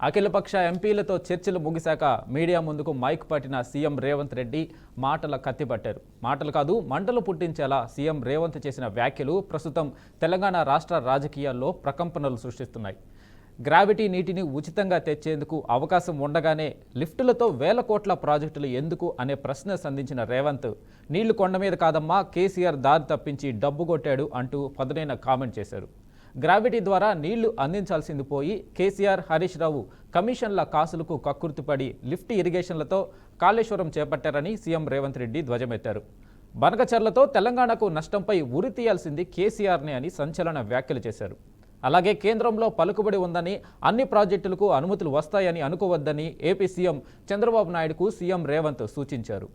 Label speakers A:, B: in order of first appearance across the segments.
A: అఖిలపక్ష ఎంపీలతో చర్చలు ముగిశాక మీడియా ముందుకు మైక్ పట్టిన సీఎం రేవంత్ రెడ్డి మాటల కత్తిపట్టారు. మాటలు కాదు మంటలు పుట్టించేలా సీఎం రేవంత్ చేసిన వ్యాఖ్యలు ప్రస్తుతం తెలంగాణ రాష్ట్ర రాజకీయాల్లో ప్రకంపనలు సృష్టిస్తున్నాయి. గ్రావిటీ నీటిని ఉచితంగా తెచ్చేందుకు అవకాశం ఉండగానే లిఫ్టులతో వేల కోట్ల ప్రాజెక్టులు ఎందుకు అనే ప్రశ్న సంధించిన రేవంత్, నీళ్లు కొండ మీద కాదమ్మా, కేసీఆర్ దారి తప్పించి డబ్బు కొట్టాడు అంటూ పదునైన కామెంట్ చేశారు. గ్రావిటీ ద్వారా నీళ్లు అందించాల్సింది పోయి కేసీఆర్, హరీష్ రావు కమిషన్ల కాసులకు కక్కుర్తిపడి లిఫ్ట్ ఇరిగేషన్లతో కాళేశ్వరం చేపట్టారని సీఎం రేవంత్ రెడ్డి ధ్వజమెత్తారు. బనకచర్లతో తెలంగాణకు నష్టంపై ఉరి తీయాల్సింది కేసీఆర్నే అని సంచలన వ్యాఖ్యలు చేశారు. అలాగే కేంద్రంలో పలుకుబడి ఉందని అన్ని ప్రాజెక్టులకు అనుమతులు వస్తాయని అనుకోవద్దని ఏపీ సీఎం చంద్రబాబు నాయుడుకు సీఎం రేవంత్ సూచించారు.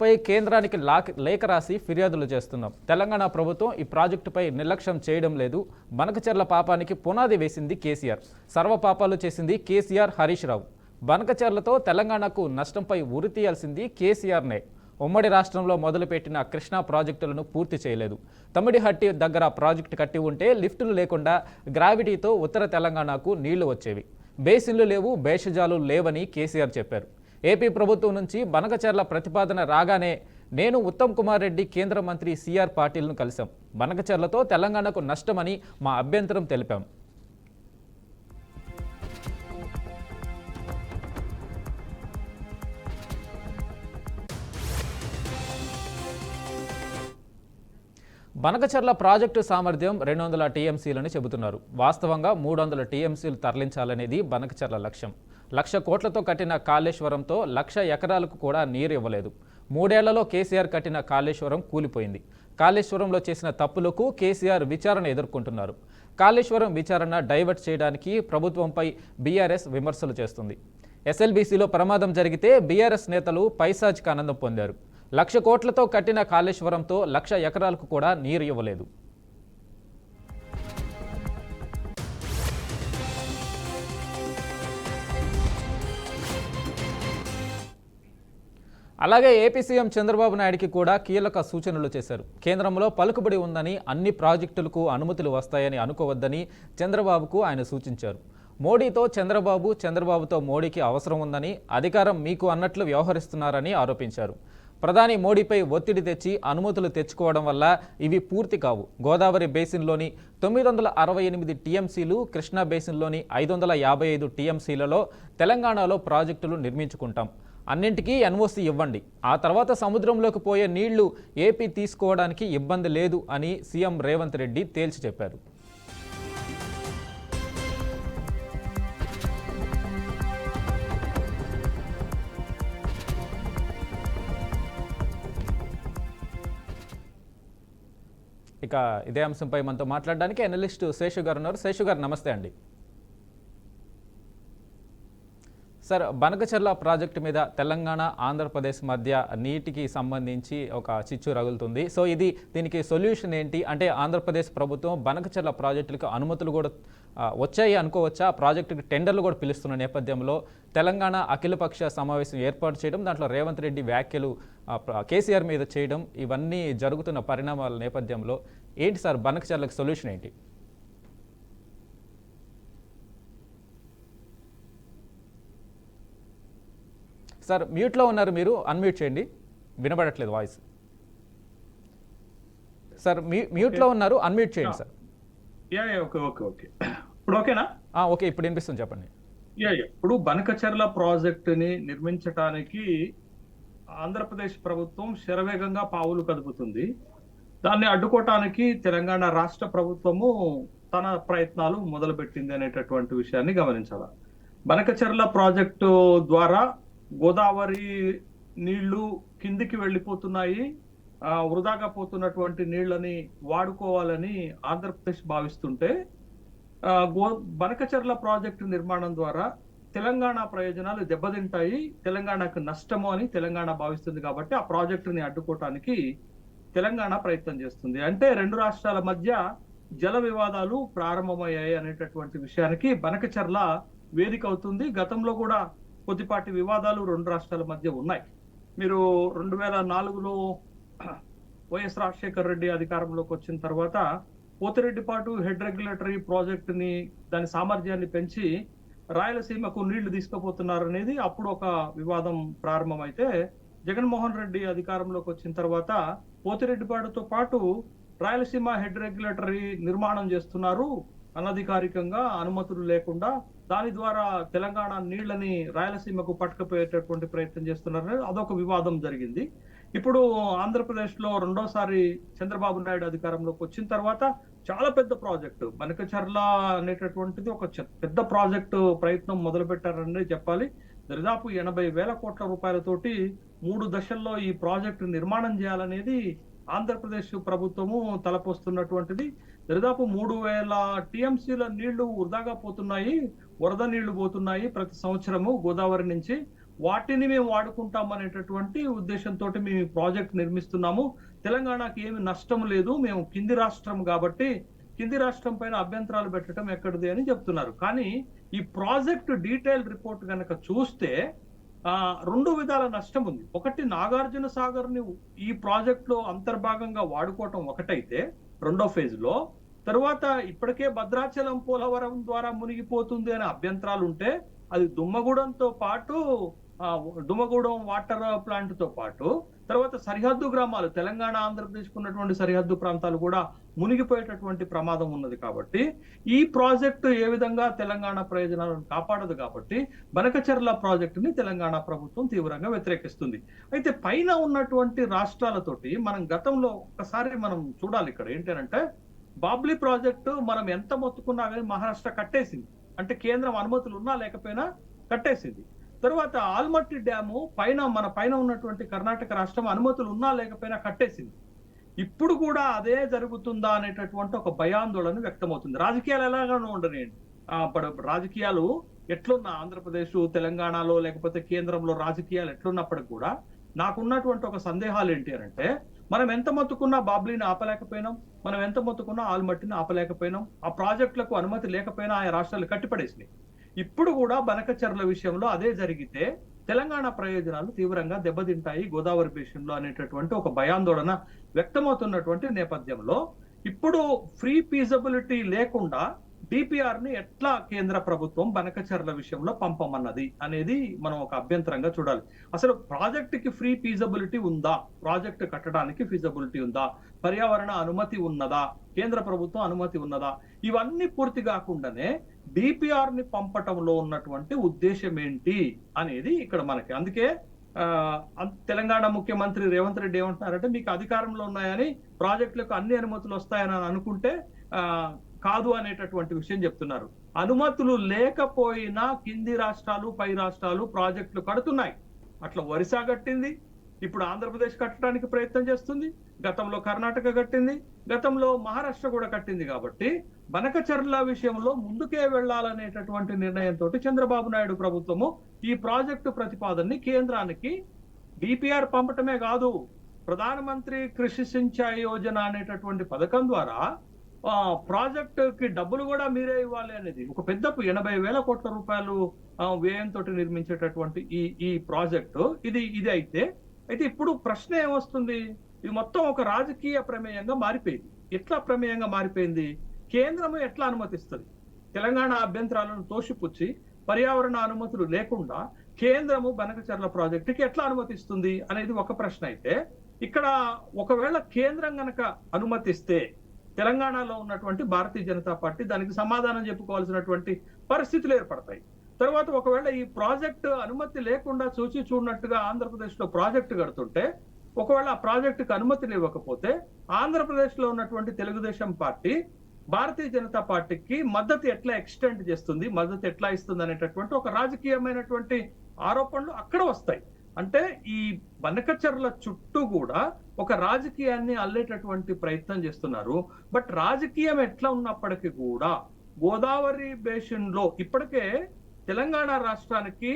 A: పై కేంద్రానికి లేఖ రాసి ఫిర్యాదులు చేస్తున్నాం. తెలంగాణ ప్రభుత్వం ఈ ప్రాజెక్టుపై నిర్లక్ష్యం చేయడం లేదు. బనకచెర్ల పాపానికి పునాది వేసింది కేసీఆర్, సర్వ పాపాలు చేసింది కేసీఆర్, హరీష్ రావు. బనకచెర్లతో తెలంగాణకు నష్టంపై ఉరి తీయాల్సింది కేసీఆర్నే. ఉమ్మడి రాష్ట్రంలో మొదలుపెట్టిన కృష్ణా ప్రాజెక్టులను పూర్తి చేయలేదు. తమిడిహట్టి దగ్గర ప్రాజెక్టు కట్టి ఉంటే లిఫ్టులు లేకుండా గ్రావిటీతో ఉత్తర తెలంగాణకు నీళ్లు వచ్చేవి. బేసిన్లు లేవు, భేషజాలు లేవని కేసీఆర్ చెప్పారు. ఏపీ ప్రభుత్వం నుంచి బనకచెర్ల ప్రతిపాదన రాగానే నేను, ఉత్తమ్ కుమార్ రెడ్డి, కేంద్ర మంత్రి సిఆర్ పాటిల్ను కలిశాం. బనకచెర్లతో తెలంగాణకు నష్టమని మా అభ్యంతరం తెలిపాం. బనకచెర్ల ప్రాజెక్టు సామర్థ్యం 200 టీఎంసీలని చెబుతున్నారు. వాస్తవంగా 300 టీఎంసీలు తరలించాలనేది బనకచెర్ల లక్ష్యం. 1,00,000 కోట్లతో కట్టిన కాళేశ్వరంతో 1,00,000 ఎకరాలకు కూడా నీరు ఇవ్వలేదు. 3 ఏళ్లలో కేసీఆర్ కట్టిన కాళేశ్వరం కూలిపోయింది. కాళేశ్వరంలో చేసిన తప్పులకు కేసీఆర్ విచారణ ఎదుర్కొంటున్నారు. కాళేశ్వరం విచారణ డైవర్ట్ చేయడానికి ప్రభుత్వంపై బీఆర్ఎస్ విమర్శలు చేస్తుంది. ఎస్ఎల్బీసీలో ప్రమాదం జరిగితే బీఆర్ఎస్ నేతలు పైశాచిక ఆనందం పొందారు. 1,00,000 కోట్లతో కట్టిన కాళేశ్వరంతో 1,00,000 ఎకరాలకు కూడా నీరు ఇవ్వలేదు. అలాగే ఏపీ సీఎం చంద్రబాబు నాయుడికి కూడా కీలక సూచనలు చేశారు. కేంద్రంలో పలుకుబడి ఉందని అన్ని ప్రాజెక్టులకు అనుమతులు వస్తాయని అనుకోవద్దని చంద్రబాబుకు ఆయన సూచించారు. మోడీతో చంద్రబాబు, చంద్రబాబుతో మోడీకి అవసరం ఉందని, అధికారం మీకు అన్నట్లు వ్యవహరిస్తున్నారని ఆరోపించారు. ప్రధాని మోడీపై ఒత్తిడి తెచ్చి అనుమతులు తెచ్చుకోవడం వల్ల ఇవి పూర్తి కావు. గోదావరి బేసిన్లోని 968 టీఎంసీలు, కృష్ణా బేసిన్లోని 555 టీఎంసీలలో తెలంగాణలో ప్రాజెక్టులు నిర్మించుకుంటాం. అన్నింటికీ ఎన్ఓసీ ఇవ్వండి. ఆ తర్వాత సముద్రంలోకి పోయే నీళ్లు ఏపీ తీసుకోవడానికి ఇబ్బంది లేదు అని సీఎం రేవంత్ రెడ్డి తేల్చి చెప్పారు. ఇక ఇదే అంశంపై మనతో మాట్లాడడానికి అనలిస్ట్ శేషు గారు ఉన్నారు. శేషు గారు నమస్తే అండి. సార్, బనకచెర్ల ప్రాజెక్టు మీద తెలంగాణ, ఆంధ్రప్రదేశ్ మధ్య నీటికి సంబంధించి ఒక చిచ్చు రగులుతుంది. సో దీనికి సొల్యూషన్ ఏంటి? అంటే ఆంధ్రప్రదేశ్ ప్రభుత్వం బనకచెర్ల ప్రాజెక్టులకు అనుమతులు కూడా వచ్చాయి అనుకోవచ్చా? ప్రాజెక్టుకి టెండర్లు కూడా పిలుస్తున్న నేపథ్యంలో తెలంగాణ అఖిలపక్ష సమావేశం ఏర్పాటు చేయడం, దాంట్లో రేవంత్ రెడ్డి వ్యాఖ్యలు కేసీఆర్ మీద చేయడం, ఇవన్నీ జరుగుతున్న పరిణామాల నేపథ్యంలో ఏంటి సార్ బనకచెర్లకు సొల్యూషన్ ఏంటి? సార్ మ్యూట్లో ఉన్నారు, మీరు అన్మ్యూట్ చేయండి, వినబడట్లేదు వాయిస్. సార్ మ్యూట్లో ఉన్నారు, అన్మ్యూట్ చేయండి సార్.
B: ఇప్పుడు ఓకేనా?
A: ఓకే, ఇప్పుడు వినిపిస్తుంది, చెప్పండి.
B: ఇప్పుడు బనకచెర్ల ప్రాజెక్టుని నిర్మించడానికి ఆంధ్రప్రదేశ్ ప్రభుత్వం శరవేగంగా పావులు కదుపుతుంది. దాన్ని అడ్డుకోవటానికి తెలంగాణ రాష్ట్ర ప్రభుత్వము తన ప్రయత్నాలు మొదలుపెట్టింది అనేటటువంటి విషయాన్ని గమనించాలి. బనకచెర్ల ప్రాజెక్టు ద్వారా గోదావరి నీళ్లు కిందికి వెళ్ళిపోతున్నాయి. వృధాగా పోతున్నటువంటి నీళ్లని వాడుకోవాలని ఆంధ్రప్రదేశ్ భావిస్తుంటే బనకచెర్ల ప్రాజెక్టు నిర్మాణం ద్వారా తెలంగాణ ప్రయోజనాలు దెబ్బతింటాయి, తెలంగాణకు నష్టము అని తెలంగాణ భావిస్తుంది కాబట్టి ఆ ప్రాజెక్టుని అడ్డుకోవటానికి తెలంగాణ ప్రయత్నం చేస్తుంది. అంటే రెండు రాష్ట్రాల మధ్య జల వివాదాలు ప్రారంభమయ్యాయి అనేటటువంటి విషయానికి బనకచర్ల వేదిక అవుతుంది. గతంలో కూడా కొద్దిపాటి వివాదాలు రెండు రాష్ట్రాల మధ్య ఉన్నాయి. మీరు 2004లో వైఎస్ రాజశేఖర రెడ్డి అధికారంలోకి వచ్చిన తర్వాత పోతిరెడ్డిపాటు హెడ్ రెగ్యులేటరీ ప్రాజెక్టుని దాని సామర్థ్యాన్ని పెంచి రాయలసీమకు నీళ్లు తీసుకుపోతున్నారు అనేది అప్పుడు ఒక వివాదం ప్రారంభమైతే, జగన్మోహన్ రెడ్డి అధికారంలోకి వచ్చిన తర్వాత పోతిరెడ్డిపాటుతో పాటు రాయలసీమ హెడ్ రెగ్యులేటరీ నిర్మాణం చేస్తున్నారు అనధికారికంగా, అనుమతులు లేకుండా. దాని ద్వారా తెలంగాణ నీళ్లని రాయలసీమకు పట్టుకుపోయేటటువంటి ప్రయత్నం చేస్తున్నారు. అదొక వివాదం జరిగింది. ఇప్పుడు ఆంధ్రప్రదేశ్ లో రెండోసారి చంద్రబాబు నాయుడు అధికారంలోకి వచ్చిన తర్వాత చాలా పెద్ద ప్రాజెక్టు బనకచర్ల అనేటటువంటిది ఒక పెద్ద ప్రాజెక్టు ప్రయత్నం మొదలు పెట్టారని చెప్పాలి. దాదాపు 80,000 కోట్ల రూపాయలతోటి 3 దశల్లో ఈ ప్రాజెక్టు నిర్మాణం చేయాలనేది ఆంధ్రప్రదేశ్ ప్రభుత్వము తలపోస్తున్నటువంటిది. దాదాపు 3,000 టీఎంసీల నీళ్లు వృధాగా పోతున్నాయి, వరద నీళ్లు పోతున్నాయి ప్రతి సంవత్సరము గోదావరి నుంచి. వాటిని మేము వాడుకుంటాం అనేటటువంటి ఉద్దేశంతో మేము ఈ ప్రాజెక్ట్ నిర్మిస్తున్నాము. తెలంగాణకి ఏమి నష్టం లేదు, మేము కింది రాష్ట్రం కాబట్టి కింది రాష్ట్రం పైన అభ్యంతరాలు పెట్టడం ఎక్కడిది అని చెప్తున్నారు. కానీ ఈ ప్రాజెక్ట్ డీటెయిల్ రిపోర్ట్ కనుక చూస్తే రెండు విధాల నష్టం ఉంది. ఒకటి, నాగార్జున సాగర్ ని ఈ ప్రాజెక్ట్ లో అంతర్భాగంగా వాడుకోవటం ఒకటైతే, రెండో ఫేజ్ లో తర్వాత ఇప్పటికే భద్రాచలం పోలవరం ద్వారా మునిగిపోతుంది అనే అభ్యంతరాలు ఉంటే, అది దుమ్మగూడెంతో పాటు దుమ్మగూడెం వాటర్ ప్లాంట్ తో పాటు తర్వాత సరిహద్దు గ్రామాలు, తెలంగాణ ఆంధ్రప్రదేశ్ ఉన్నటువంటి సరిహద్దు ప్రాంతాలు కూడా మునిగిపోయేటటువంటి ప్రమాదం ఉన్నది. కాబట్టి ఈ ప్రాజెక్టు ఏ విధంగా తెలంగాణ ప్రయోజనాలను కాపాడదు కాబట్టి బనకచర్ల ప్రాజెక్టుని తెలంగాణ ప్రభుత్వం తీవ్రంగా వ్యతిరేకిస్తుంది. అయితే పైన ఉన్నటువంటి రాష్ట్రాలతోటి మనం గతంలో ఒక్కసారి మనం చూడాలి. ఇక్కడ ఏంటంటే, బాబ్లీ ప్రాజెక్టు మనం ఎంత మొత్తుకున్నా కానీ మహారాష్ట్ర కట్టేసింది. అంటే కేంద్రం అనుమతులు ఉన్నా లేకపోయినా కట్టేసింది. తర్వాత ఆల్మట్టి డ్యాము మన పైన ఉన్నటువంటి కర్ణాటక రాష్ట్రం అనుమతులు ఉన్నా లేకపోయినా కట్టేసింది. ఇప్పుడు కూడా అదే జరుగుతుందా అనేటటువంటి ఒక భయాందోళన వ్యక్తమవుతుంది. రాజకీయాలు ఎలాగానో ఉండనియండి, రాజకీయాలు ఎట్లున్నా ఆంధ్రప్రదేశ్ తెలంగాణలో లేకపోతే కేంద్రంలో రాజకీయాలు ఎట్లున్నప్పటికి కూడా నాకున్నటువంటి ఒక సందేహాలు ఏంటి అంటే, మనం ఎంత మొత్తుకున్నా బాబ్లీని ఆపలేకపోయినాం, మనం ఎంత మొత్తుకున్నా ఆల్మట్టిని ఆపలేకపోయినాం. ఆ ప్రాజెక్టులకు అనుమతి లేకపోయినా ఆయా రాష్ట్రాలు కట్టిపడేసినాయి. ఇప్పుడు కూడా బనకచర్ల విషయంలో అదే జరిగితే తెలంగాణ ప్రయోజనాలు తీవ్రంగా దెబ్బతింటాయి గోదావరి బేసిన్లో అనేటటువంటి ఒక భయాందోళన వ్యక్తమవుతున్నటువంటి నేపథ్యంలో ఇప్పుడు ఫ్రీ ఫీజబిలిటీ లేకుండా డిపిఆర్ ని ఎట్లా కేంద్ర ప్రభుత్వం బనకచర్ల విషయంలో పంపమన్నది అనేది మనం ఒక అభ్యంతరంగా చూడాలి. అసలు ప్రాజెక్ట్ కి ఫ్రీ ఫీజబిలిటీ ఉందా, ప్రాజెక్ట్ కట్టడానికి ఫీజబిలిటీ ఉందా, పర్యావరణ అనుమతి ఉన్నదా, కేంద్ర ప్రభుత్వం అనుమతి ఉన్నదా, ఇవన్నీ పూర్తి కాకుండానే డిపిఆర్ ని పంపటంలో ఉన్నటువంటి ఉద్దేశం ఏంటి అనేది ఇక్కడ మనకి. అందుకే తెలంగాణ ముఖ్యమంత్రి రేవంత్ రెడ్డి ఏమంటున్నారంటే, మీకు అధికారంలో ఉన్నాయని ప్రాజెక్టులకు అన్ని అనుమతులు వస్తాయని అనుకుంటే కాదు అనేటటువంటి విషయం చెప్తున్నారు. అనుమతులు లేకపోయినా కింది రాష్ట్రాలు పై రాష్ట్రాలు ప్రాజెక్టులు కడుతున్నాయి. అట్లా ఒరిస్సా కట్టింది, ఇప్పుడు ఆంధ్రప్రదేశ్ కట్టడానికి ప్రయత్నం చేస్తుంది, గతంలో కర్ణాటక కట్టింది, గతంలో మహారాష్ట్ర కూడా కట్టింది. కాబట్టి బనకచర్ల విషయంలో ముందుకే వెళ్లాలనేటటువంటి నిర్ణయంతో చంద్రబాబు నాయుడు ప్రభుత్వము ఈ ప్రాజెక్టు ప్రతిపాదనని కేంద్రానికి డిపిఆర్ పంపటమే కాదు, ప్రధానమంత్రి కృషి సించాయి యోజన అనేటటువంటి పథకం ద్వారా ప్రాజెక్టు కి డబ్బులు కూడా మీరే ఇవ్వాలి అనేది ఒక పెద్ద 80,000 కోట్ల రూపాయలు వ్యయంతో నిర్మించేటటువంటి ఈ ప్రాజెక్టు ఇది అయితే ఇప్పుడు ప్రశ్న ఏమొస్తుంది, ఇది మొత్తం ఒక రాజకీయ ప్రమేయంగా మారిపోయింది. ఎట్లా ప్రమేయంగా మారిపోయింది? కేంద్రము ఎట్లా అనుమతిస్తుంది? తెలంగాణ అభ్యంతరాలను తోసిపుచ్చి పర్యావరణ అనుమతులు లేకుండా కేంద్రము బనకచర్ల ప్రాజెక్టుకి ఎట్లా అనుమతిస్తుంది అనేది ఒక ప్రశ్న అయితే, ఇక్కడ ఒకవేళ కేంద్రం గనక అనుమతిస్తే తెలంగాణలో ఉన్నటువంటి భారతీయ జనతా పార్టీ దానికి సమాధానం చెప్పుకోవాల్సినటువంటి పరిస్థితులు ఏర్పడతాయి. తర్వాత ఒకవేళ ఈ ప్రాజెక్టు అనుమతి లేకుండా చూడనట్టుగా ఆంధ్రప్రదేశ్ లో ప్రాజెక్టు కడుతుంటే, ఒకవేళ ఆ ప్రాజెక్టుకు అనుమతులు ఇవ్వకపోతే ఆంధ్రప్రదేశ్ లో ఉన్నటువంటి తెలుగుదేశం పార్టీ భారతీయ జనతా పార్టీకి మద్దతు ఎట్లా ఎక్స్టెండ్ చేస్తుంది, మద్దతు ఎట్లా ఇస్తుంది అనేటటువంటి ఒక రాజకీయమైనటువంటి ఆరోపణలు అక్కడ వస్తాయి. అంటే ఈ బనకచర్ల చుట్టూ కూడా ఒక రాజకీయాన్ని అల్లేటటువంటి ప్రయత్నం చేస్తున్నారు. బట్ రాజకీయం ఎట్లా ఉన్నప్పటికీ కూడా గోదావరి బేసిన్ లో ఇప్పటికే తెలంగాణ రాష్ట్రానికి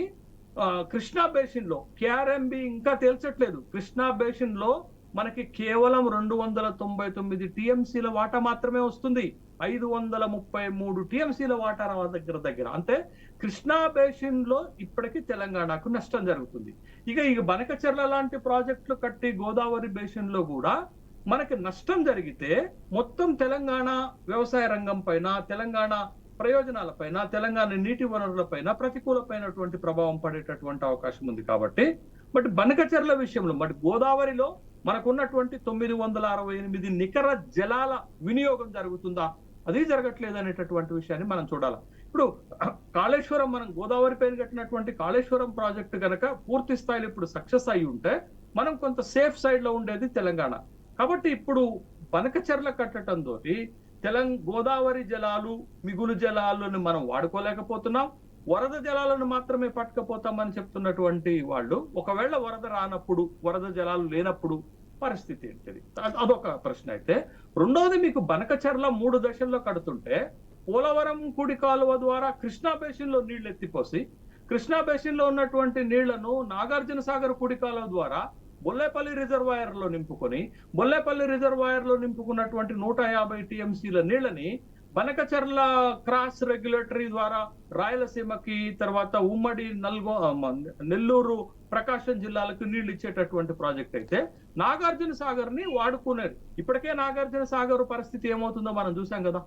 B: కృష్ణా బేసిన్ లో కేఆర్ఎంబి ఇంకా తేల్చట్లేదు. కృష్ణా బేసిన్ లో మనకి కేవలం 299 టీఎంసీల వాటా మాత్రమే వస్తుంది. 533 టీఎంసీల వాటా దగ్గర అంటే కృష్ణా బేసిన్ లో ఇప్పటికీ తెలంగాణకు నష్టం జరుగుతుంది. ఇక బనకచెర్ల లాంటి ప్రాజెక్టులు కట్టి గోదావరి బేసిన్ లో కూడా మనకి నష్టం జరిగితే మొత్తం తెలంగాణ వ్యవసాయ రంగం పైన, తెలంగాణ ప్రయోజనాలపైన, తెలంగాణ నీటి వనరులపైన ప్రతికూలమైనటువంటి ప్రభావం పడేటటువంటి అవకాశం ఉంది. కాబట్టి బట్ బనకచెర్ల విషయంలో మరి గోదావరిలో మనకున్నటువంటి 968 నికర జలాల వినియోగం జరుగుతుందా? అది జరగట్లేదు అనేటటువంటి విషయాన్ని మనం చూడాలి. ఇప్పుడు కాళేశ్వరం, మనం గోదావరి పైన కట్టినటువంటి కాళేశ్వరం ప్రాజెక్టు కనుక పూర్తి స్థాయిలో ఇప్పుడు సక్సెస్ అయి ఉంటే మనం కొంత సేఫ్ సైడ్ లో ఉండేది తెలంగాణ. కాబట్టి ఇప్పుడు బనకచెర్ల కట్టడం తోటి గోదావరి జలాలు, మిగులు జలాలను మనం వాడుకోలేకపోతున్నాం. వరద జలాలను మాత్రమే పట్టుకపోతామని చెప్తున్నటువంటి వాళ్ళు ఒకవేళ వరద రానప్పుడు, వరద జలాలు లేనప్పుడు పరిస్థితి ఏంటిది? అదొక ప్రశ్న. అయితే రెండోది, మీకు బనకచెర్ల 3 దశల్లో కడుతుంటే పోలవరం కుడి కాలువ ద్వారా కృష్ణా బేసిన్ లో నీళ్లు ఎత్తిపోసి, కృష్ణా బేసిన్ లో ఉన్నటువంటి నీళ్లను నాగార్జున సాగర్ కుడి కాలువ ద్వారా బొల్లేపల్లి రిజర్వాయర్ లో నింపుకొని, బొల్లేపల్లి రిజర్వాయర్ లో నింపుకున్నటువంటి 150 టీఎంసీల నీళ్లని బనకచెర్ల క్రాస్ రెగ్యులేటరీ ద్వారా రాయలసీమకి, తర్వాత ఉమ్మడి నెల్లూరు, ప్రకాశం జిల్లాలకు నీళ్లు ఇచ్చేటటువంటి ప్రాజెక్ట్ అయితే నాగార్జున సాగర్ ని వాడుకునేది. ఇప్పటికే నాగార్జున సాగర్ పరిస్థితి ఏమవుతుందో మనం చూసాం కదా.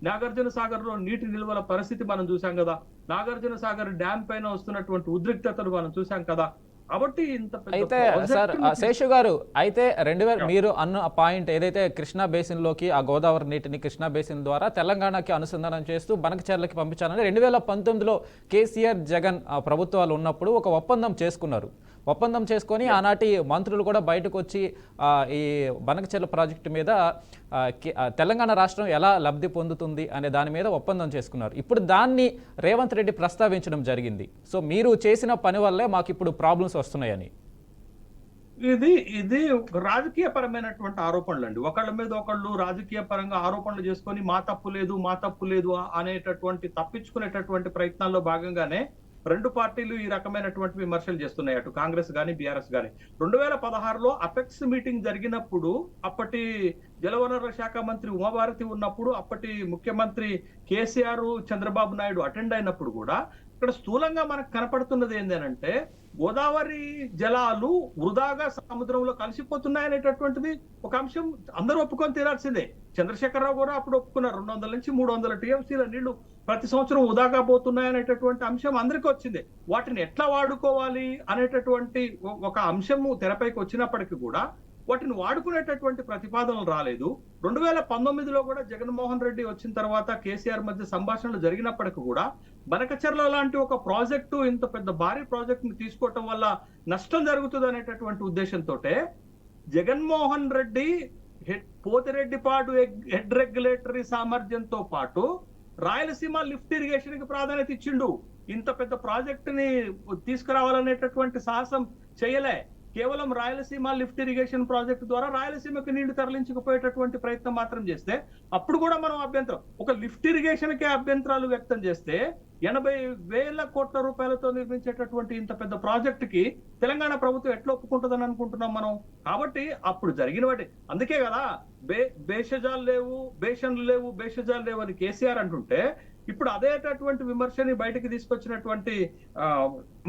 B: నాగార్జున సాగర్ లో నీటి నిల్వల పరిస్థితి మనం చూసాం కదా. నాగార్జున సాగర్ డ్యామ్ పైన వస్తున్నటువంటి ఉద్రిక్తతలు మనం చూసాం కదా. కాబట్టి
A: అయితే సార్ శేషు గారు, అయితే 2000 మీరు అన్న పాయింట్ ఏదైతే కృష్ణా బేసిన్ లోకి ఆ గోదావరి నీటిని కృష్ణా బేసిన్ ద్వారా తెలంగాణకి అనుసంధానం చేస్తూ బనకచెర్లకి పంపించాలని 2019లో కేసీఆర్, జగన్ ప్రభుత్వాలు ఉన్నప్పుడు ఒక ఒప్పందం చేసుకున్నారు. ఒప్పందం చేసుకొని ఆనాటి మంత్రులు కూడా బయటకు వచ్చి ఈ బనకచెర్ల ప్రాజెక్టు మీద తెలంగాణ రాష్ట్రం ఎలా లబ్ధి పొందుతుంది అనే దాని మీద ఒప్పందం చేసుకున్నారు. ఇప్పుడు దాన్ని రేవంత్ రెడ్డి ప్రస్తావించడం జరిగింది. సో మీరు చేసిన పని వల్లే మాకు ఇప్పుడు ప్రాబ్లమ్స్ వస్తున్నాయని.
B: ఇది రాజకీయ పరమైనటువంటి ఆరోపణలు అండి. ఒకళ్ళ మీద ఒకళ్ళు రాజకీయ పరంగా ఆరోపణలు చేసుకొని మా తప్పు లేదు అనేటటువంటి తప్పించుకునేటటువంటి ప్రయత్నాల్లో భాగంగానే రెండు పార్టీలు ఈ రకమైనటువంటి విమర్శలు చేస్తున్నాయి, అటు కాంగ్రెస్ గాని బీఆర్ఎస్ గాని. 2016లో అపెక్స్ మీటింగ్ జరిగినప్పుడు అప్పటి జలవనరుల శాఖ మంత్రి ఉమాభారతి ఉన్నప్పుడు, అప్పటి ముఖ్యమంత్రి కేసీఆర్, చంద్రబాబు నాయుడు అటెండ్ అయినప్పుడు కూడా ఇక్కడ స్థూలంగా మనకు కనపడుతున్నది ఏంటంటే గోదావరి జలాలు వృధాగా సముద్రంలో కలిసిపోతున్నాయనేటటువంటిది ఒక అంశం అందరూ ఒప్పుకొని తీరాల్సిందే. చంద్రశేఖరరావు కూడా అప్పుడు ఒప్పుకున్నారు. 200 నుంచి 300 టీఎంసీల నీళ్లు ప్రతి సంవత్సరం వృధాగా పోతున్నాయనేటటువంటి అంశం అందరికీ వచ్చింది. వాటిని ఎట్లా వాడుకోవాలి అనేటటువంటి ఒక అంశము తెరపైకి వచ్చినప్పటికీ కూడా వాటిని వాడుకునేటటువంటి ప్రతిపాదనలు రాలేదు. 2019లో కూడా జగన్మోహన్ రెడ్డి వచ్చిన తర్వాత కేసీఆర్ మధ్య సంభాషణలు జరిగినప్పటికీ కూడా బనకచెర్ల లాంటి ఒక ప్రాజెక్టు, ఇంత పెద్ద భారీ ప్రాజెక్ట్ ని తీసుకోవటం వల్ల నష్టం జరుగుతుంది అనేటటువంటి ఉద్దేశంతో జగన్మోహన్ రెడ్డి పోతిరెడ్డిపాడు హెడ్ రెగ్యులేటరీ సామర్థ్యంతో పాటు రాయలసీమ లిఫ్ట్ ఇరిగేషన్ కి ప్రాధాన్యత ఇచ్చిండు. ఇంత పెద్ద ప్రాజెక్ట్ ని తీసుకురావాలనేటటువంటి సాహసం చేయలే. కేవలం రాయలసీమ లిఫ్ట్ ఇరిగేషన్ ప్రాజెక్ట్ ద్వారా రాయలసీమకి నీళ్లు తరలించకపోయేటటువంటి ప్రయత్నం మాత్రం చేస్తే అప్పుడు కూడా మనం అభ్యంతరం, ఒక లిఫ్ట్ ఇరిగేషన్ కే అభ్యంతరాలు వ్యక్తం చేస్తే 80,000 కోట్ల రూపాయలతో నిర్మించేటటువంటి ఇంత పెద్ద ప్రాజెక్ట్ కి తెలంగాణ ప్రభుత్వం ఎట్లా ఒప్పుకుంటుందని అనుకుంటున్నాం మనం. కాబట్టి అప్పుడు జరిగిన వాటి, అందుకే కదా బేషజాలు లేవు అని కేసీఆర్ అంటుంటే ఇప్పుడు అదేటటువంటి విమర్శని బయటకు తీసుకొచ్చినటువంటి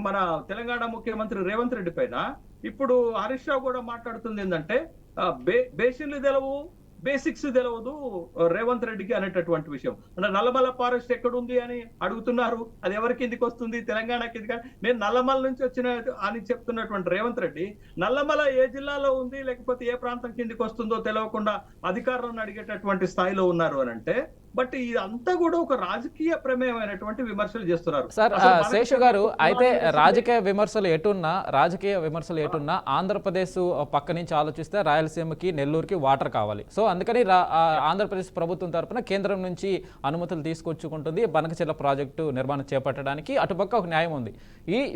B: మన తెలంగాణ ముఖ్యమంత్రి రేవంత్ రెడ్డి పైన ఇప్పుడు హరీష్ రావు కూడా మాట్లాడుతుంది ఏంటంటే బేసిన్లు తెలవు, బేసిక్స్ తెలియదు రేవంత్ రెడ్డికి అనేటటువంటి విషయం. అంటే నల్లమల ఫారెస్ట్ ఎక్కడుంది అని అడుగుతున్నారు. అది ఎవరి కిందికి వస్తుంది? తెలంగాణ కిందికి. నేను నల్లమల నుంచి వచ్చిన అని చెప్తున్నటువంటి రేవంత్ రెడ్డి నల్లమల ఏ జిల్లాలో ఉంది, లేకపోతే ఏ ప్రాంతం కిందికి వస్తుందో తెలియకుండా అధికారులను అడిగేటటువంటి స్థాయిలో ఉన్నారు అని అంటే, బట్ ఇదంతా కూడా ఒక రాజకీయ ప్రమేయమైనటువంటి విమర్శలు చేస్తున్నారు.
A: సార్ శేషు గారు, అయితే రాజకీయ విమర్శలు ఎటున్నా ఆంధ్రప్రదేశ్ పక్క నుంచి ఆలోచిస్తే రాయలసీమకి, నెల్లూరుకి వాటర్ కావాలి. సో అందుకని ఆంధ్రప్రదేశ్ ప్రభుత్వం తరఫున కేంద్రం నుంచి అనుమతులు తీసుకొచ్చుకుంటుంది బనకచెర్ల ప్రాజెక్టు నిర్మాణం చేపట్టడానికి. అటుపక్క ఒక న్యాయం ఉంది.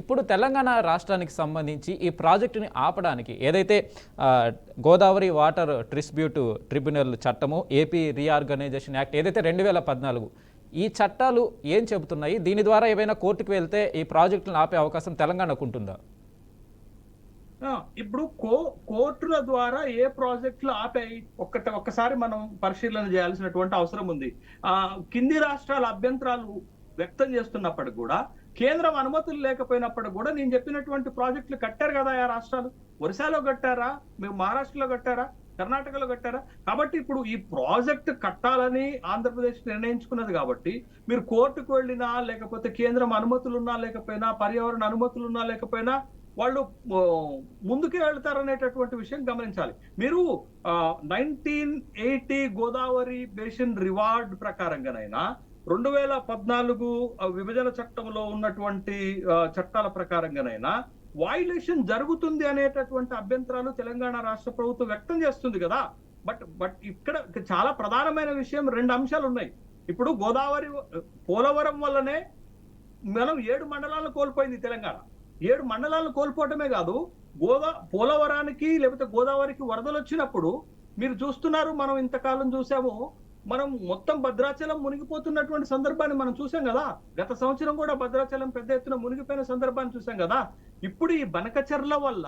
A: ఇప్పుడు తెలంగాణ రాష్ట్రానికి సంబంధించి ఈ ప్రాజెక్టుని ఆపడానికి ఏదైతే గోదావరి వాటర్ డిస్ప్యూట్ ట్రిబ్యునల్ చట్టము, ఏపీ రీఆర్గనైజేషన్ యాక్ట్ ఏదైతే 2014 ఈ చట్టాలు ఏం చెబుతున్నాయి? దీని ద్వారా ఏవైనా కోర్టుకు వెళ్తే ఈ ప్రాజెక్టులను ఆపే అవకాశం తెలంగాణకు ఉంటుందా?
B: ఇప్పుడు కోర్టుల ద్వారా ఏ ప్రాజెక్టులు ఆపాయి ఒక్కసారి మనం పరిశీలన చేయాల్సినటువంటి అవసరం ఉంది. కింది రాష్ట్రాల అభ్యంతరాలు వ్యక్తం చేస్తున్నప్పటికి కూడా, కేంద్రం అనుమతులు లేకపోయినప్పటికి కూడా నేను చెప్పినటువంటి ప్రాజెక్టులు కట్టారు కదా ఆ రాష్ట్రాలు. ఒరిస్సాలో కట్టారా, మేము మహారాష్ట్రలో కట్టారా, కర్ణాటకలో కట్టారా? కాబట్టి ఇప్పుడు ఈ ప్రాజెక్ట్ కట్టాలని ఆంధ్రప్రదేశ్ నిర్ణయించుకున్నది కాబట్టి మీరు కోర్టుకు వెళ్ళినా, లేకపోతే కేంద్రం అనుమతులు ఉన్నా లేకపోయినా, పర్యావరణ అనుమతులు ఉన్నా లేకపోయినా వాళ్ళు ముందుకే వెళ్తారనేటటువంటి విషయం గమనించాలి. మీరు 1980 గోదావరి బేసిన్ రివార్డ్ ప్రకారంగానైనా, 2014 విభజన చట్టంలో ఉన్నటువంటి చట్టాల ప్రకారంగానైనా వైలేషన్ జరుగుతుంది అనేటటువంటి అభ్యంతరాలు తెలంగాణ రాష్ట్ర ప్రభుత్వం వ్యక్తం చేస్తుంది కదా. బట్ ఇక్కడ చాలా ప్రధానమైన విషయం, 2 అంశాలు ఉన్నాయి. ఇప్పుడు గోదావరి పోలవరం వల్లనే మనం 7 మండలాలను కోల్పోయింది తెలంగాణ. 7 మండలాలను కోల్పోవటమే కాదు, పోలవరానికి లేకపోతే గోదావరికి వరదలు వచ్చినప్పుడు మీరు చూస్తున్నారు, మనం ఇంతకాలం చూసాము, మనం మొత్తం భద్రాచలం మునిగిపోతున్నటువంటి సందర్భాన్ని మనం చూసాం కదా. గత సంవత్సరం కూడా భద్రాచలం పెద్ద ఎత్తున మునిగిపోయిన సందర్భాన్ని చూసాం కదా. ఇప్పుడు ఈ బనకచెర్ల వల్ల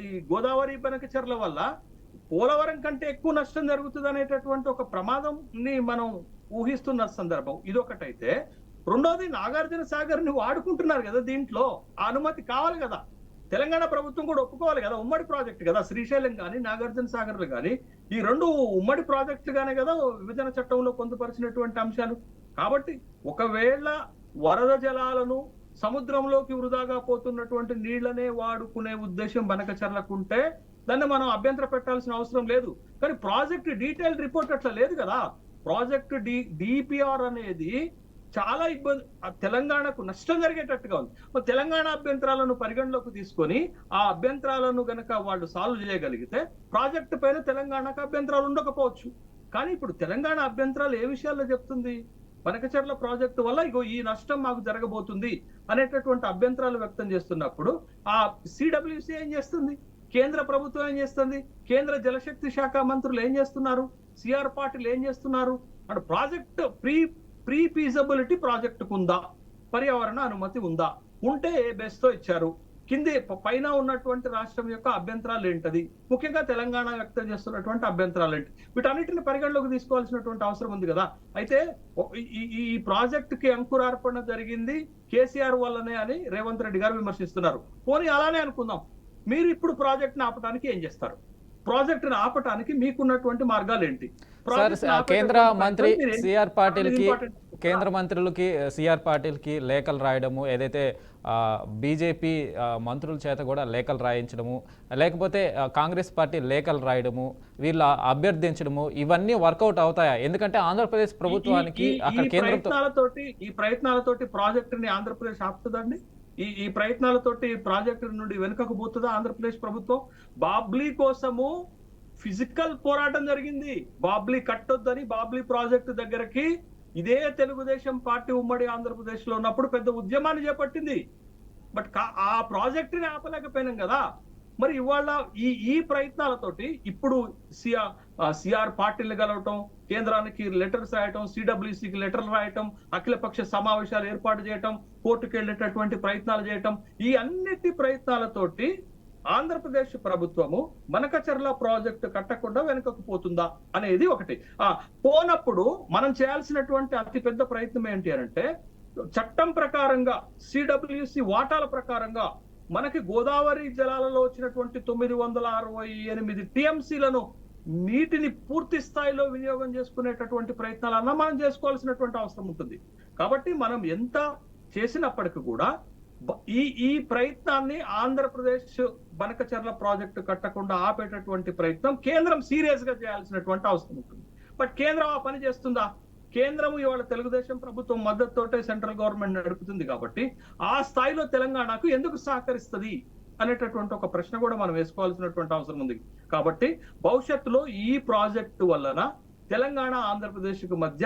B: ఈ గోదావరి బనకచెర్ల వల్ల పోలవరం కంటే ఎక్కువ నష్టం జరుగుతుంది అనేటటువంటి ఒక ప్రమాదంని మనం ఊహిస్తున్న సందర్భం ఇదొకటైతే, రెండోది నాగార్జున సాగర్ ని వాడుకుంటున్నారు కదా, దీంట్లో ఆ అనుమతి కావాలి కదా. తెలంగాణ ప్రభుత్వం కూడా ఒప్పుకోవాలి కదా, ఉమ్మడి ప్రాజెక్ట్ కదా. శ్రీశైలం కానీ నాగార్జున సాగర్లు కానీ ఈ 2 ఉమ్మడి ప్రాజెక్టులుగానే కదా విభజన చట్టంలో పొందుపరిచినటువంటి అంశాలు. కాబట్టి ఒకవేళ వరద జలాలను, సముద్రంలోకి వృధాగా పోతున్నటువంటి నీళ్లనే వాడుకునే ఉద్దేశం బనకచెర్లకుంటే దాన్ని మనం అభ్యంతర పెట్టాల్సిన అవసరం లేదు. కానీ ప్రాజెక్ట్ డీటెయిల్ రిపోర్ట్ అట్లా లేదు కదా. ప్రాజెక్ట్ డిపిఆర్ అనేది చాలా ఇబ్బంది, తెలంగాణకు నష్టం జరిగేటట్టుగా ఉంది. తెలంగాణ అభ్యంతరాలను పరిగణలోకి తీసుకొని ఆ అభ్యంతరాలను గనక వాళ్ళు సాల్వ్ చేయగలిగితే ప్రాజెక్టు పైన తెలంగాణకు అభ్యంతరాలు ఉండకపోవచ్చు. కానీ ఇప్పుడు తెలంగాణ అభ్యంతరాలు ఏ విషయాల్లో చెప్తుంది? బనకచెర్ల ప్రాజెక్టు వల్ల ఇగో ఈ నష్టం మాకు జరగబోతుంది అనేటటువంటి అభ్యంతరాలు వ్యక్తం చేస్తున్నప్పుడు ఆ సిడబ్ల్యూసి ఏం చేస్తుంది? కేంద్ర ప్రభుత్వం ఏం చేస్తుంది? కేంద్ర జలశక్తి శాఖ మంత్రులు ఏం చేస్తున్నారు? సిఆర్ పాటిల్ ఏం చేస్తున్నారు? అంటే ప్రాజెక్ట్ ప్రీ ఫీజబిలిటీ ప్రాజెక్టుకు ఉందా? పర్యావరణ అనుమతి ఉందా? ఉంటే ఏ బేస్ తో ఇచ్చారు? కింది పైన ఉన్నటువంటి రాష్ట్రం యొక్క అభ్యంతరాలు ఏంటది? ముఖ్యంగా తెలంగాణ వ్యక్తం చేస్తున్నటువంటి అభ్యంతరాలు ఏంటి? వీటన్నిటిని పరిగణలోకి తీసుకోవాల్సినటువంటి అవసరం ఉంది కదా. అయితే ఈ ప్రాజెక్టుకి అంకురార్పణ జరిగింది కేసీఆర్ వల్లనే అని రేవంత్ రెడ్డి గారు విమర్శిస్తున్నారు. పోనీ అలానే అనుకుందాం, మీరు ఇప్పుడు ప్రాజెక్ట్ని ఆపడానికి ఏం చేస్తారు? ప్రాజెక్టును ఆపటానికి మీకున్నటువంటి మార్గాలు ఏంటి?
A: కేంద్ర మంత్రి సిఆర్ పాటిల్కి, కేంద్ర మంత్రులకి సిఆర్ పాటిల్కి లేఖలు రాయడము, ఏదైతే బీజేపీ మంత్రుల చేత కూడా లేఖలు రాయించడము, లేకపోతే కాంగ్రెస్ పార్టీ లేఖలు రాయడము, వీళ్ళ అభ్యర్థించడము, ఇవన్నీ వర్కౌట్ అవుతాయా? ఎందుకంటే ఆంధ్రప్రదేశ్ ప్రభుత్వానికి అక్కడ కేంద్రంతో
B: ఈ ప్రయత్నాలతోటి ప్రాజెక్టుని ఆంధ్రప్రదేశ్ ఆపుతుందండి. ఈ ప్రయత్నాలతోటి ప్రాజెక్టు నుండి వెనుకకు పోతుందా ఆంధ్రప్రదేశ్ ప్రభుత్వం? బాబ్లీ కోసము ఫిజికల్ పోరాటం జరిగింది. బాబ్లీ కట్టొద్దని బాబ్లీ ప్రాజెక్టు దగ్గరకి ఇదే తెలుగుదేశం పార్టీ ఉమ్మడి ఆంధ్రప్రదేశ్ లో ఉన్నప్పుడు పెద్ద ఉద్యమాన్ని చేపట్టింది. బట్ ఆ ప్రాజెక్టుని ఆపలేకపోయినాం కదా. మరి ఇవాళ ఈ ప్రయత్నాలతోటి ఇప్పుడు సిఆర్ పార్టీలు కలవటం, కేంద్రానికి లెటర్స్ రాయటం, సిడబ్ల్యూసికి లెటర్లు రాయటం, అఖిలపక్ష సమావేశాలు ఏర్పాటు చేయటం, కోర్టుకు వెళ్ళేటటువంటి ప్రయత్నాలు చేయటం, ఈ అన్నిటి ప్రయత్నాలతోటి ఆంధ్రప్రదేశ్ ప్రభుత్వము బనకచెర్ల ప్రాజెక్టు కట్టకుండా వెనుకకు పోతుందా అనేది ఒకటి. పోనప్పుడు మనం చేయాల్సినటువంటి అతిపెద్ద ప్రయత్నం ఏంటి అంటే, చట్టం ప్రకారంగా సిడబ్ల్యూసి వాటాల ప్రకారంగా మనకి గోదావరి జలాలలో వచ్చినటువంటి 968 టీఎంసీలను నీటిని పూర్తి స్థాయిలో వినియోగం చేసుకునేటటువంటి ప్రయత్నాలన్నా మనం చేసుకోవాల్సినటువంటి అవసరం ఉంటుంది. కాబట్టి మనం ఎంత చేసినప్పటికీ కూడా ఈ ప్రయత్నాన్ని ఆంధ్రప్రదేశ్ బనకచెర్ల ప్రాజెక్టు కట్టకుండా ఆపేటటువంటి ప్రయత్నం కేంద్రం సీరియస్ గా చేయాల్సినటువంటి అవసరం ఉంటుంది. బట్ కేంద్రం ఆ పని చేస్తుందా? కేంద్రం ఇవాళ తెలుగుదేశం ప్రభుత్వం మద్దతుతోటే సెంట్రల్ గవర్నమెంట్ నడుపుతుంది కాబట్టి ఆ స్థాయిలో తెలంగాణకు ఎందుకు సహకరిస్తుంది అనేటటువంటి ఒక ప్రశ్న కూడా మనం వేసుకోవాల్సినటువంటి అవసరం ఉంది. కాబట్టి భవిష్యత్తులో ఈ ప్రాజెక్టు వలన తెలంగాణ ఆంధ్రప్రదేశ్ కు మధ్య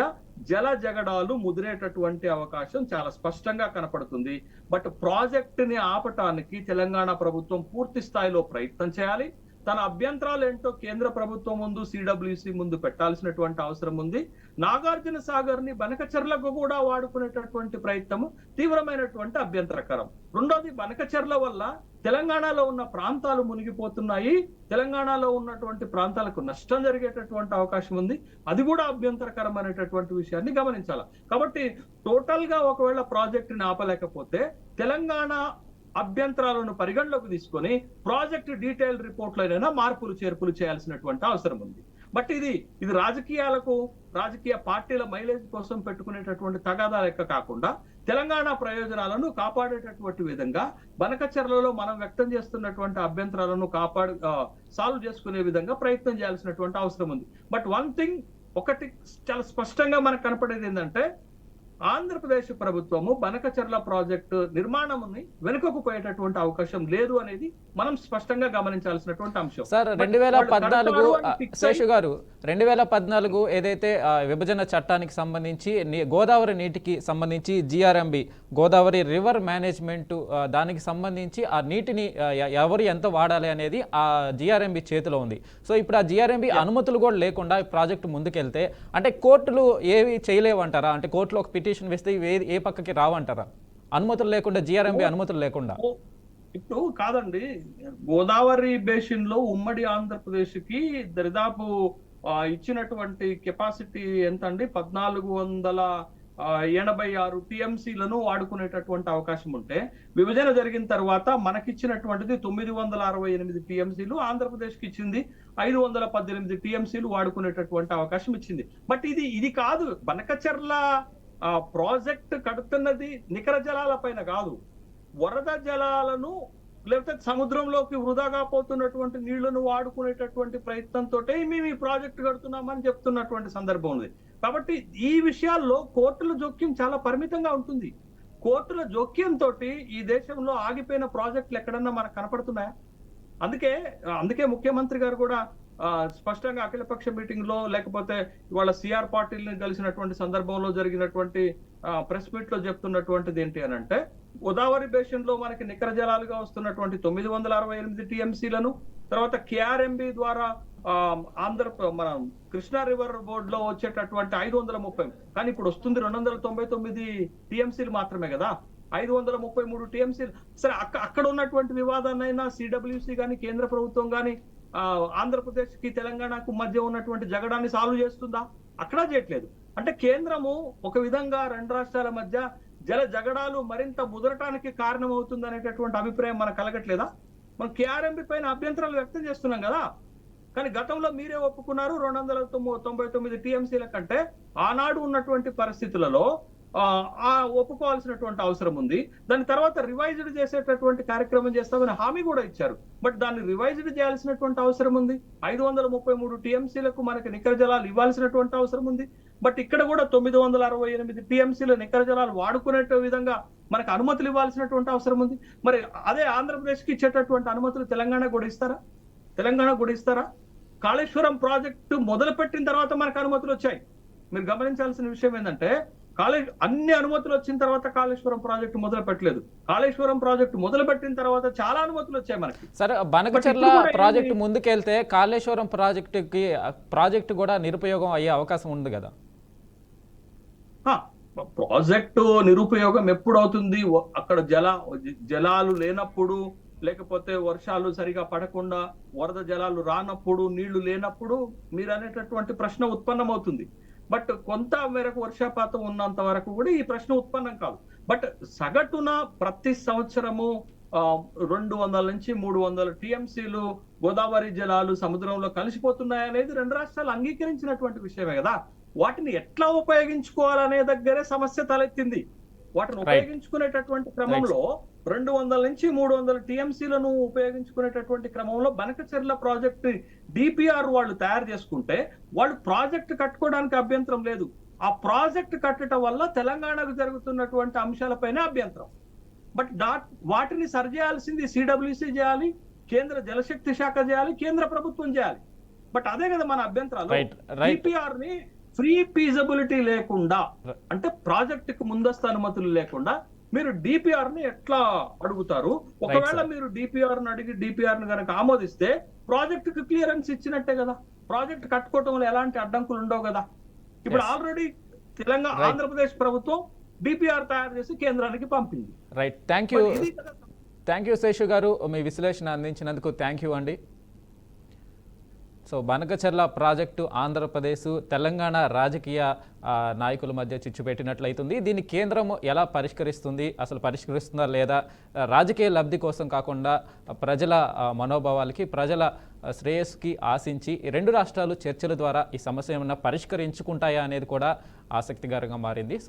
B: జల జగడాలు ముదిరేటటువంటి అవకాశం చాలా స్పష్టంగా కనపడుతుంది. బట్ ప్రాజెక్టుని ఆపటానికి తెలంగాణ ప్రభుత్వం పూర్తి స్థాయిలో ప్రయత్నం చేయాలి. తన అభ్యంతరాలు ఏంటో కేంద్ర ప్రభుత్వం ముందు, సిడబ్ల్యూసి ముందు పెట్టాల్సినటువంటి అవసరం ఉంది. నాగార్జున సాగర్ ని బనకచెర్లకు కూడా వాడుకునేటటువంటి ప్రయత్నం తీవ్రమైనటువంటి అభ్యంతరకరం. రెండోది, బనకచెర్ల వల్ల తెలంగాణలో ఉన్న ప్రాంతాలు మునిగిపోతున్నాయి, తెలంగాణలో ఉన్నటువంటి ప్రాంతాలకు నష్టం జరిగేటటువంటి అవకాశం ఉంది. అది కూడా అభ్యంతరకరం అనేటటువంటి విషయాన్ని గమనించాలి. కాబట్టి టోటల్ గా ఒకవేళ ప్రాజెక్టుని ఆపలేకపోతే తెలంగాణ అభ్యంతరాలను పరిగణలోకి తీసుకొని ప్రాజెక్ట్ డీటెయిల్ రిపోర్ట్లైనా మార్పులు చేర్పులు చేయాల్సినటువంటి అవసరం ఉంది. బట్ ఇది రాజకీయాలకు, రాజకీయ పార్టీల మైలేజ్ కోసం పెట్టుకునేటటువంటి తగాదా లెక్క కాకుండా తెలంగాణ ప్రయోజనాలను కాపాడేటటువంటి విధంగా బనకచెర్లలో మనం వ్యక్తం చేస్తున్నటువంటి అభ్యంతరాలను సాల్వ్ చేసుకునే విధంగా ప్రయత్నం చేయాల్సినటువంటి అవసరం ఉంది. బట్ వన్ థింగ్, ఒకటి చాలా స్పష్టంగా మనకు కనపడేది ఏంటంటే, ఆంధ్రప్రదేశ్ ప్రభుత్వము బనకచెర్ల ప్రాజెక్టు నిర్మాణాన్ని వెనుకకు పోయేటటువంటి అవకాశం లేదు అనేది మనం స్పష్టంగా గమనించాల్సినటువంటి అంశం.
A: సార్ 2014 శేషు గారు 2014 ఏదైతే విభజన చట్టానికి సంబంధించి గోదావరి నీటికి సంబంధించి జిఆర్ఎంబి గోదావరి రివర్ మేనేజ్మెంట్ దానికి సంబంధించి ఆ నీటిని ఎవరు ఎంత వాడాలి అనేది ఆ జిఆర్ఎంబి చేతిలో ఉంది. సో ఇప్పుడు ఆ జిఆర్ఎంబి అనుమతులు కూడా లేకుండా ఈ ప్రాజెక్టు ముందుకెళ్తే అంటే కోర్టులు ఏవి చేయలేవంటారా? అంటే కోర్టులో ఒక పిటిషన్ వేస్తే ఏ పక్కకి రావంటారా? అనుమతులు లేకుండా, జిఆర్ఎంబి అనుమతులు లేకుండా.
B: ఇప్పుడు కాదండి, గోదావరి బేసిన్ లో ఉమ్మడి ఆంధ్రప్రదేశ్ కి దరిదాపు ఇచ్చినటువంటి కెపాసిటీ ఎంత అండి? 1486 టీఎంసీలను వాడుకునేటటువంటి అవకాశం ఉంటే, విభజన జరిగిన తర్వాత మనకిచ్చినటువంటిది 968 టీఎంసీలు, ఆంధ్రప్రదేశ్ కి ఇచ్చింది 518 టీఎంసీలు వాడుకునేటటువంటి అవకాశం ఇచ్చింది. బట్ ఇది కాదు, బనకచెర్ల ప్రాజెక్ట్ కడుతున్నది నికర జలాల పైన కాదు, వరద జలాలను లేకపోతే సముద్రంలోకి వృధాగా పోతున్నటువంటి నీళ్లను వాడుకునేటటువంటి ప్రయత్నంతో మేము ఈ ప్రాజెక్టు కడుతున్నామని చెప్తున్నటువంటి సందర్భం ఉంది. కాబట్టి ఈ విషయాల్లో కోర్టుల జోక్యం చాలా పరిమితంగా ఉంటుంది. కోర్టుల జోక్యంతో ఈ దేశంలో ఆగిపోయిన ప్రాజెక్టులు ఎక్కడన్నా మనకు కనపడుతున్నాయా? అందుకే ముఖ్యమంత్రి గారు కూడా స్పష్టంగా అఖిలపక్ష మీటింగ్ లో, లేకపోతే ఇవాళ సిఆర్ పాటిల్ని కలిసినటువంటి సందర్భంలో జరిగినటువంటి ప్రెస్ మీట్ లో చెప్తున్నటువంటిది ఏంటి అని అంటే, గోదావరి బేసిన్ లో మనకి నికర జలాలుగా వస్తున్నటువంటి 968 టీఎంసీలను, తర్వాత కేఆర్ఎంబి ద్వారా మన కృష్ణా రివర్ బోర్డ్ లో వచ్చేటటువంటి 530, కానీ ఇప్పుడు వస్తుంది 299 టీఎంసీలు మాత్రమే కదా, 533 టీఎంసీలు. సరే, అక్కడ ఉన్నటువంటి వివాదాన్నైనా సిడబ్ల్యూసి కానీ కేంద్ర ప్రభుత్వం కానీ ఆంధ్రప్రదేశ్ కి తెలంగాణకు మధ్య ఉన్నటువంటి జగడాన్ని సాల్వ్ చేస్తుందా? అక్కడ చేయట్లేదు. అంటే కేంద్రము ఒక విధంగా రెండు రాష్ట్రాల మధ్య జల జగడాలు మరింత ముదరటానికి కారణమవుతుంది అనేటటువంటి అభిప్రాయం మనకు కలగట్లేదా? మనం కేఆర్ఎంబి పైన అభ్యంతరాలు వ్యక్తం చేస్తున్నాం కదా, కానీ గతంలో మీరే ఒప్పుకున్నారు 299 టీఎంసీల కంటే ఆనాడు ఉన్నటువంటి పరిస్థితులలో ఒప్పుకోవాల్సినటువంటి అవసరం ఉంది. దాని తర్వాత రివైజ్డ్ చేసేటటువంటి కార్యక్రమం చేస్తామని హామీ కూడా ఇచ్చారు. బట్ దాన్ని రివైజ్డ్ చేయాల్సినటువంటి అవసరం ఉంది. 533 టీఎంసీలకు మనకి నికర జలాలు ఇవ్వాల్సినటువంటి అవసరం ఉంది. బట్ ఇక్కడ కూడా 968 టీఎంసీల నికర జలాలు వాడుకునే విధంగా మనకు అనుమతులు ఇవ్వాల్సినటువంటి అవసరం ఉంది. మరి అదే ఆంధ్రప్రదేశ్ కి ఇచ్చేటటువంటి అనుమతులు తెలంగాణ కూడా ఇస్తారా? కాళేశ్వరం ప్రాజెక్టు మొదలు పెట్టిన తర్వాత మనకు అనుమతులు వచ్చాయి. మీరు గమనించాల్సిన విషయం ఏంటంటే, అన్ని అనుమతులు వచ్చిన తర్వాత కాళేశ్వరం ప్రాజెక్టు మొదలు పెట్టలేదు. కాళేశ్వరం ప్రాజెక్టు మొదలు పెట్టిన తర్వాత చాలా అనుమతులు వచ్చాయి మనకి.
A: సరే, బనకచెర్ల ప్రాజెక్టు ముందుకెళ్తే కాళేశ్వరం ప్రాజెక్టు కూడా నిరుపయోగం అయ్యే అవకాశం ఉంది కదా?
B: ప్రాజెక్టు నిరుపయోగం ఎప్పుడు అవుతుంది? అక్కడ జలాలు లేనప్పుడు, లేకపోతే వర్షాలు సరిగా పడకుండా, వరద జలాలు రానప్పుడు, నీళ్లు లేనప్పుడు మీరు అనేటటువంటి ప్రశ్న ఉత్పన్నమవుతుంది. బట్ కొంత మేరకు వర్షపాతం ఉన్నంత వరకు కూడా ఈ ప్రశ్న ఉత్పన్నం కాదు. బట్ సగటున ప్రతి సంవత్సరము 200 నుంచి 300 టీఎంసీలు గోదావరి జలాలు సముద్రంలో కలిసిపోతున్నాయనేది రెండు రాష్ట్రాలు అంగీకరించినటువంటి విషయమే కదా. వాటిని ఎట్లా ఉపయోగించుకోవాలనే దగ్గరే సమస్య తలెత్తింది. వాటిని ఉపయోగించుకునేటటువంటి క్రమంలో 200 నుంచి 300 టీఎంసీలను ఉపయోగించుకునేటటువంటి క్రమంలో బనకచెర్ల ప్రాజెక్టు డిపిఆర్ వాళ్ళు తయారు చేసుకుంటే వాళ్ళు ప్రాజెక్టు కట్టుకోవడానికి అభ్యంతరం లేదు. ఆ ప్రాజెక్టు కట్టడం వల్ల తెలంగాణకు జరుగుతున్నటువంటి అంశాలపైనే అభ్యంతరం. బట్ వాటిని సరిచేయాల్సింది సిడబ్ల్యూసి చేయాలి, కేంద్ర జలశక్తి శాఖ చేయాలి, కేంద్ర ప్రభుత్వం చేయాలి. బట్ అదే కదా మన అభ్యంతరాలు. డిపిఆర్ ని ఫ్రీ ఫీజబిలిటీ లేకుండా, అంటే ప్రాజెక్టుకు ముందస్తు అనుమతులు లేకుండా మీరు డిపిఆర్ ని ఎట్లా అడుగుతారు? ఒకవేళ
A: sir.
B: మీరు డిపిఆర్ ని అడిగి డిపిఆర్ ని కనుక ఆమోదిస్తే ప్రాజెక్ట్ కి క్లియరెన్స్ ఇచ్చినట్టే కదా. ప్రాజెక్ట్ కట్టుకోవటంలో ఎలాంటి అడ్డంకులు ఉండవు కదా. ఇప్పుడు
A: Yes.
B: Already Telangana
A: Right.
B: Andhra Pradesh ప్రభుత్వం డిపిఆర్ తయారు చేసి కేంద్రానికి పంపింది.
A: రైట్, థ్యాంక్ యూ,
B: మరి ఇది కదా.
A: థ్యాంక్ యూ శేషు గారు, మీ విశ్లేషణ అందించినందుకు థ్యాంక్ యూ అండి. సో బనకచర్ల ప్రాజెక్టు ఆంధ్రప్రదేశ్ తెలంగాణ రాజకీయ నాయకుల మధ్య చిచ్చు పెట్టినట్లయితుంది. దీన్ని కేంద్రం ఎలా పరిష్కరిస్తుంది, అసలు పరిష్కరిస్తుందా లేదా, రాజకీయ లబ్ధి కోసం కాకుండా ప్రజల మనోభావాలకి, ప్రజల శ్రేయస్సుకి ఆశించి ఈ రెండు రాష్ట్రాలు చర్చల ద్వారా ఈ సమస్య ఏమన్నా పరిష్కరించుకుంటాయా అనేది కూడా ఆసక్తికరంగా మారింది. సో